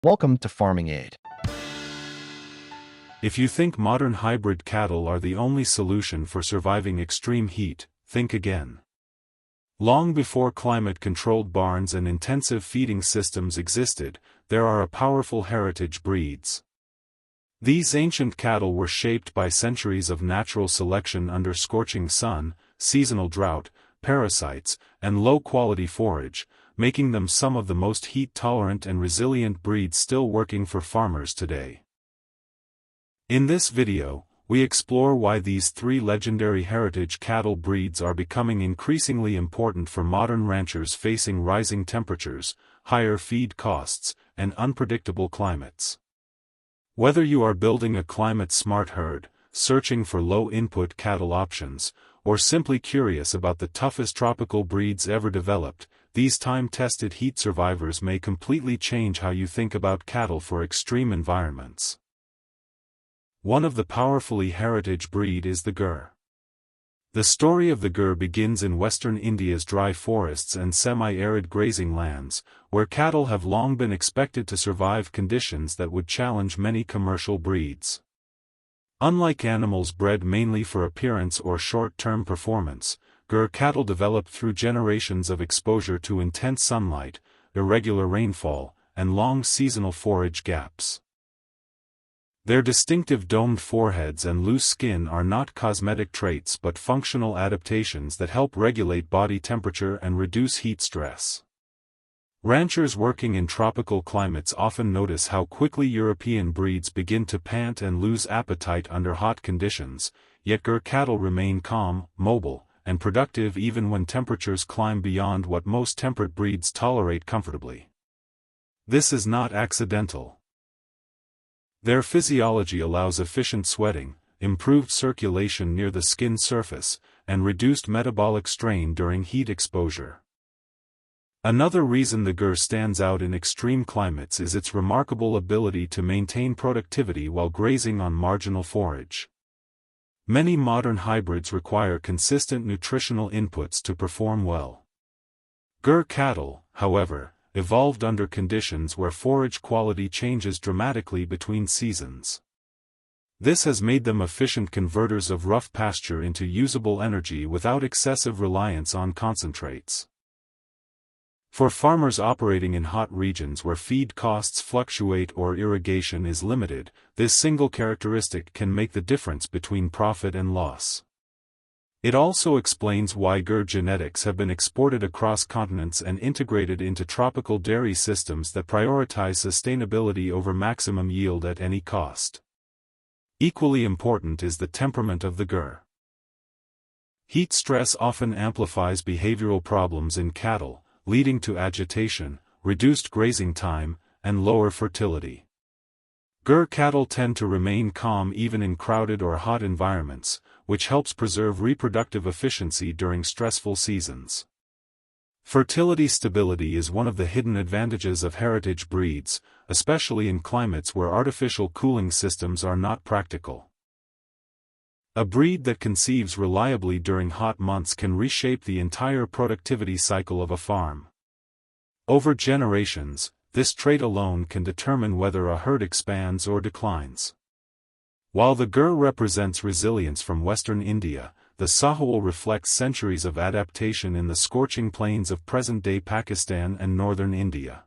Welcome to Farming Aid. If you think modern hybrid cattle are the only solution for surviving extreme heat, think again. Long before climate-controlled barns and intensive feeding systems existed, there are powerful heritage breeds. These ancient cattle were shaped by centuries of natural selection under scorching sun, seasonal drought, parasites, and low-quality forage, making them some of the most heat-tolerant and resilient breeds still working for farmers today. In this video, we explore why these three legendary heritage cattle breeds are becoming increasingly important for modern ranchers facing rising temperatures, higher feed costs, and unpredictable climates. Whether you are building a climate-smart herd, searching for low-input cattle options, or simply curious about the toughest tropical breeds ever developed, these time-tested heat survivors may completely change how you think about cattle for extreme environments. One of the powerfully heritage breed is the Gur. The story of the Gur begins in western India's dry forests and semi-arid grazing lands, where cattle have long been expected to survive conditions that would challenge many commercial breeds. Unlike animals bred mainly for appearance or short-term performance, Gur cattle developed through generations of exposure to intense sunlight, irregular rainfall, and long seasonal forage gaps. Their distinctive domed foreheads and loose skin are not cosmetic traits but functional adaptations that help regulate body temperature and reduce heat stress. Ranchers working in tropical climates often notice how quickly European breeds begin to pant and lose appetite under hot conditions, yet Gur cattle remain calm, mobile, and productive even when temperatures climb beyond what most temperate breeds tolerate comfortably. This is not accidental. Their physiology allows efficient sweating, improved circulation near the skin surface, and reduced metabolic strain during heat exposure. Another reason the Gur stands out in extreme climates is its remarkable ability to maintain productivity while grazing on marginal forage. Many modern hybrids require consistent nutritional inputs to perform well. Gur cattle, however, evolved under conditions where forage quality changes dramatically between seasons. This has made them efficient converters of rough pasture into usable energy without excessive reliance on concentrates. For farmers operating in hot regions where feed costs fluctuate or irrigation is limited, this single characteristic can make the difference between profit and loss. It also explains why Gur genetics have been exported across continents and integrated into tropical dairy systems that prioritize sustainability over maximum yield at any cost. Equally important is the temperament of the Gur. Heat stress often amplifies behavioral problems in cattle, leading to agitation, reduced grazing time, and lower fertility. Gur cattle tend to remain calm even in crowded or hot environments, which helps preserve reproductive efficiency during stressful seasons. Fertility stability is one of the hidden advantages of heritage breeds, especially in climates where artificial cooling systems are not practical. A breed that conceives reliably during hot months can reshape the entire productivity cycle of a farm. Over generations, this trait alone can determine whether a herd expands or declines. While the Gur represents resilience from western India, the Sahiwal reflects centuries of adaptation in the scorching plains of present-day Pakistan and northern India.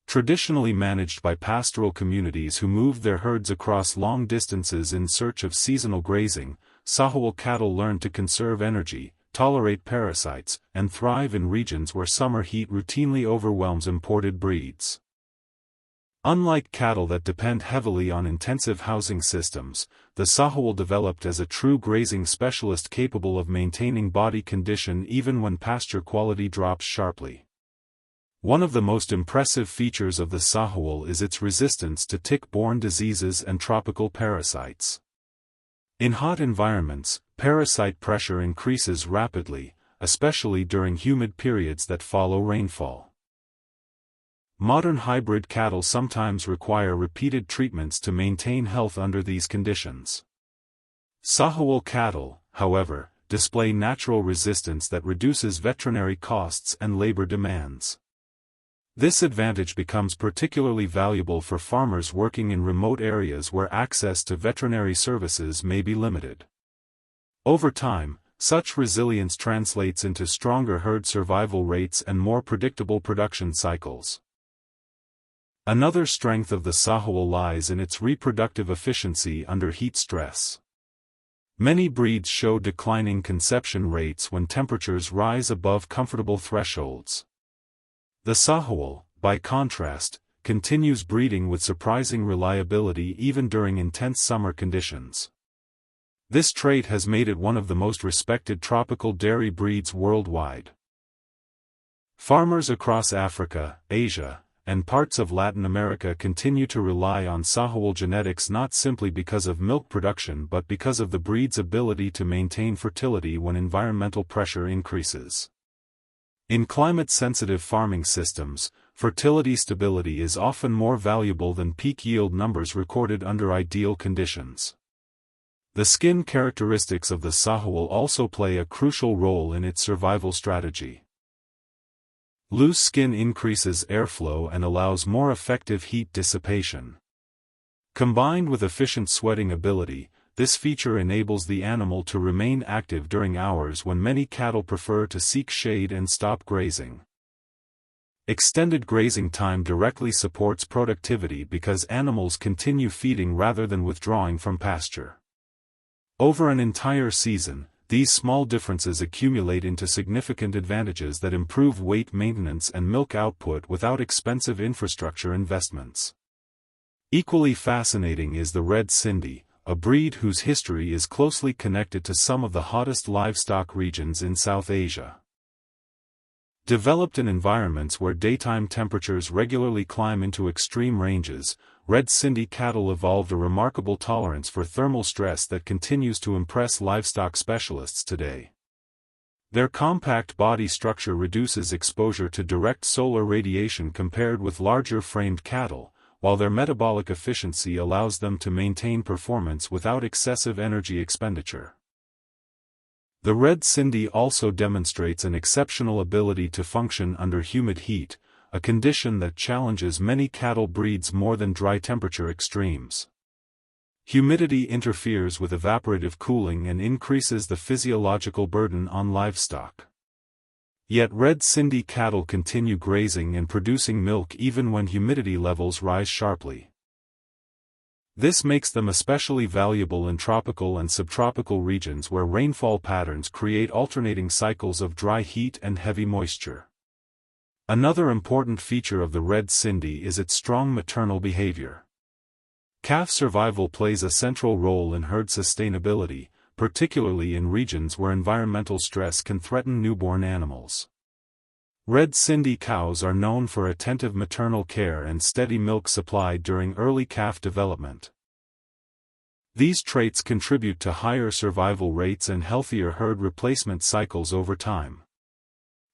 Traditionally managed by pastoral communities who moved their herds across long distances in search of seasonal grazing, Sahiwal cattle learned to conserve energy, tolerate parasites, and thrive in regions where summer heat routinely overwhelms imported breeds. Unlike cattle that depend heavily on intensive housing systems, the Sahiwal developed as a true grazing specialist capable of maintaining body condition even when pasture quality drops sharply. One of the most impressive features of the Sahiwal is its resistance to tick-borne diseases and tropical parasites. In hot environments, parasite pressure increases rapidly, especially during humid periods that follow rainfall. Modern hybrid cattle sometimes require repeated treatments to maintain health under these conditions. Sahiwal cattle, however, display natural resistance that reduces veterinary costs and labor demands. This advantage becomes particularly valuable for farmers working in remote areas where access to veterinary services may be limited. Over time, such resilience translates into stronger herd survival rates and more predictable production cycles. Another strength of the Sahiwal lies in its reproductive efficiency under heat stress. Many breeds show declining conception rates when temperatures rise above comfortable thresholds. The Sahiwal, by contrast, continues breeding with surprising reliability even during intense summer conditions. This trait has made it one of the most respected tropical dairy breeds worldwide. Farmers across Africa, Asia, and parts of Latin America continue to rely on Sahiwal genetics not simply because of milk production but because of the breed's ability to maintain fertility when environmental pressure increases. In climate-sensitive farming systems, fertility stability is often more valuable than peak yield numbers recorded under ideal conditions. The skin characteristics of the Sahiwal also play a crucial role in its survival strategy. Loose skin increases airflow and allows more effective heat dissipation. Combined with efficient sweating ability, this feature enables the animal to remain active during hours when many cattle prefer to seek shade and stop grazing. Extended grazing time directly supports productivity because animals continue feeding rather than withdrawing from pasture. Over an entire season, these small differences accumulate into significant advantages that improve weight maintenance and milk output without expensive infrastructure investments. Equally fascinating is the Red Sindhi, a breed whose history is closely connected to some of the hottest livestock regions in South Asia. Developed in environments where daytime temperatures regularly climb into extreme ranges, Red Sindhi cattle evolved a remarkable tolerance for thermal stress that continues to impress livestock specialists today. Their compact body structure reduces exposure to direct solar radiation compared with larger-framed cattle, while their metabolic efficiency allows them to maintain performance without excessive energy expenditure. The Red Sindhi also demonstrates an exceptional ability to function under humid heat, a condition that challenges many cattle breeds more than dry temperature extremes. Humidity interferes with evaporative cooling and increases the physiological burden on livestock. Yet Red Sindhi cattle continue grazing and producing milk even when humidity levels rise sharply. This makes them especially valuable in tropical and subtropical regions where rainfall patterns create alternating cycles of dry heat and heavy moisture. Another important feature of the Red Sindhi is its strong maternal behavior. Calf survival plays a central role in herd sustainability, particularly in regions where environmental stress can threaten newborn animals. Red Sindhi cows are known for attentive maternal care and steady milk supply during early calf development. These traits contribute to higher survival rates and healthier herd replacement cycles over time.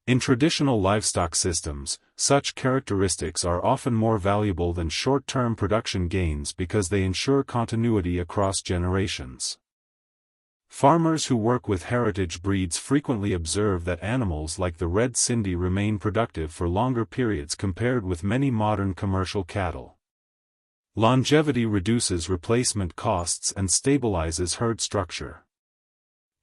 In traditional livestock systems, such characteristics are often more valuable than short-term production gains because they ensure continuity across generations. Farmers who work with heritage breeds frequently observe that animals like the Red Sindhi remain productive for longer periods compared with many modern commercial cattle. Longevity reduces replacement costs and stabilizes herd structure.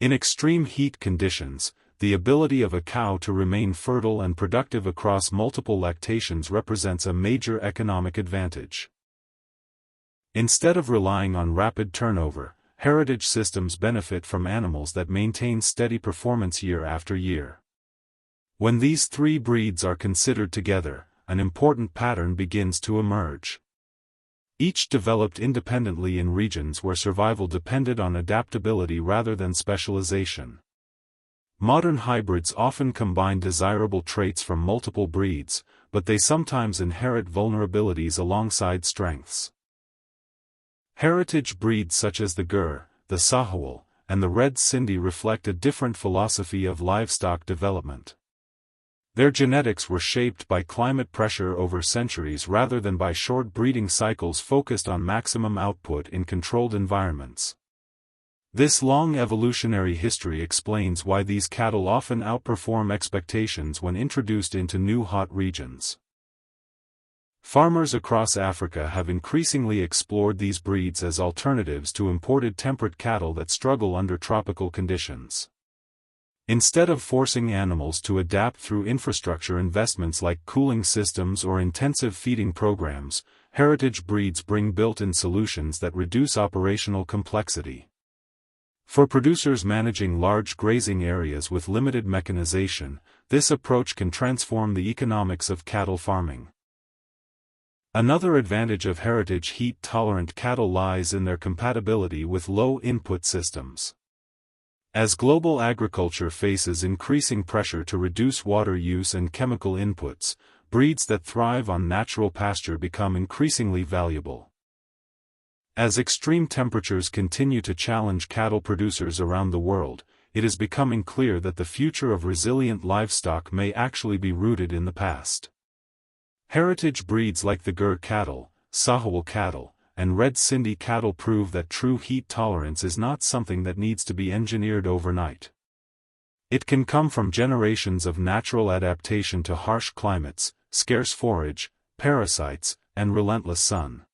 In extreme heat conditions, the ability of a cow to remain fertile and productive across multiple lactations represents a major economic advantage. Instead of relying on rapid turnover, heritage systems benefit from animals that maintain steady performance year after year. When these three breeds are considered together, an important pattern begins to emerge. Each developed independently in regions where survival depended on adaptability rather than specialization. Modern hybrids often combine desirable traits from multiple breeds, but they sometimes inherit vulnerabilities alongside strengths. Heritage breeds such as the Gur, the Sahiwal, and the Red Sindhi reflect a different philosophy of livestock development. Their genetics were shaped by climate pressure over centuries rather than by short breeding cycles focused on maximum output in controlled environments. This long evolutionary history explains why these cattle often outperform expectations when introduced into new hot regions. Farmers across Africa have increasingly explored these breeds as alternatives to imported temperate cattle that struggle under tropical conditions. Instead of forcing animals to adapt through infrastructure investments like cooling systems or intensive feeding programs, heritage breeds bring built-in solutions that reduce operational complexity. For producers managing large grazing areas with limited mechanization, this approach can transform the economics of cattle farming. Another advantage of heritage heat-tolerant cattle lies in their compatibility with low-input systems. As global agriculture faces increasing pressure to reduce water use and chemical inputs, breeds that thrive on natural pasture become increasingly valuable. As extreme temperatures continue to challenge cattle producers around the world, it is becoming clear that the future of resilient livestock may actually be rooted in the past. Heritage breeds like the Gur cattle, Sahiwal cattle, and Red Sindhi cattle prove that true heat tolerance is not something that needs to be engineered overnight. It can come from generations of natural adaptation to harsh climates, scarce forage, parasites, and relentless sun.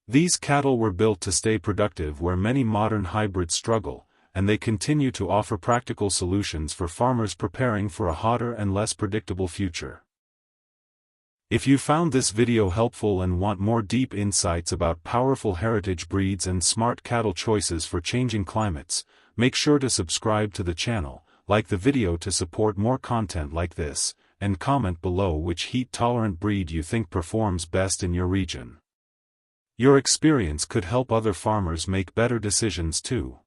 These cattle were built to stay productive where many modern hybrids struggle, and they continue to offer practical solutions for farmers preparing for a hotter and less predictable future. If you found this video helpful and want more deep insights about powerful heritage breeds and smart cattle choices for changing climates, make sure to subscribe to the channel, like the video to support more content like this, and comment below which heat-tolerant breed you think performs best in your region. Your experience could help other farmers make better decisions too.